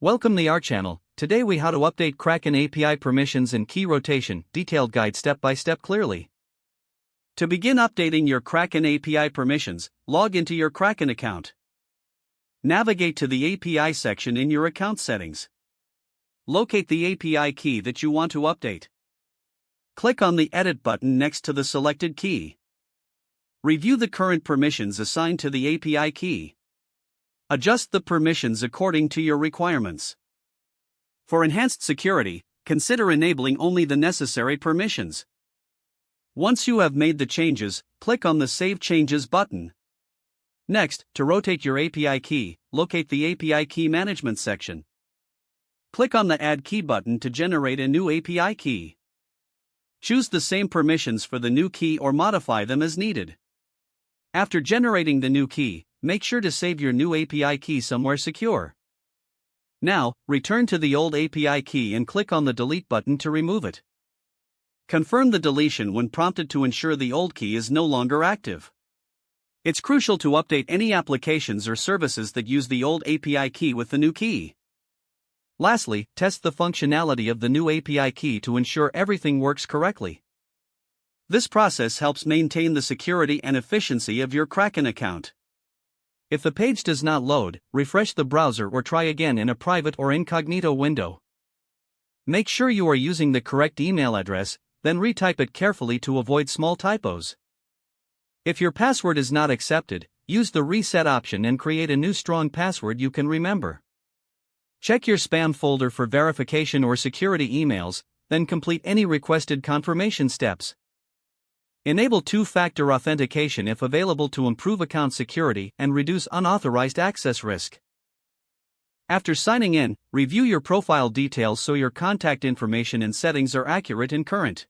Welcome to our channel. Today we how to update Kraken API permissions and key rotation, detailed guide step by step clearly. To begin updating your Kraken API permissions, log into your Kraken account. Navigate to the API section in your account settings. Locate the API key that you want to update. Click on the Edit button next to the selected key. Review the current permissions assigned to the API key. Adjust the permissions according to your requirements. For enhanced security, consider enabling only the necessary permissions. Once you have made the changes, click on the Save Changes button. Next, to rotate your API key, locate the API Key Management section. Click on the Add Key button to generate a new API key. Choose the same permissions for the new key or modify them as needed. After generating the new key, make sure to save your new API key somewhere secure. Now, return to the old API key and click on the Delete button to remove it. Confirm the deletion when prompted to ensure the old key is no longer active. It's crucial to update any applications or services that use the old API key with the new key. Lastly, test the functionality of the new API key to ensure everything works correctly. This process helps maintain the security and efficiency of your Kraken account. If the page does not load, refresh the browser or try again in a private or incognito window. Make sure you are using the correct email address, then retype it carefully to avoid small typos. If your password is not accepted, use the reset option and create a new strong password you can remember. Check your spam folder for verification or security emails, then complete any requested confirmation steps. Enable two-factor authentication if available to improve account security and reduce unauthorized access risk. After signing in, review your profile details so your contact information and settings are accurate and current.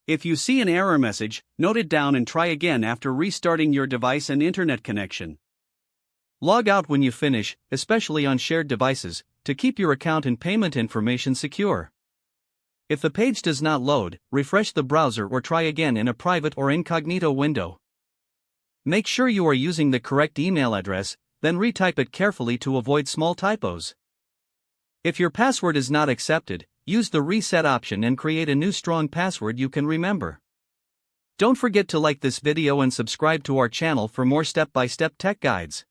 If you see an error message, note it down and try again after restarting your device and internet connection. Log out when you finish, especially on shared devices, to keep your account and payment information secure. If the page does not load, refresh the browser or try again in a private or incognito window. Make sure you are using the correct email address, then retype it carefully to avoid small typos. If your password is not accepted, use the reset option and create a new strong password you can remember. Don't forget to like this video and subscribe to our channel for more step-by-step tech guides.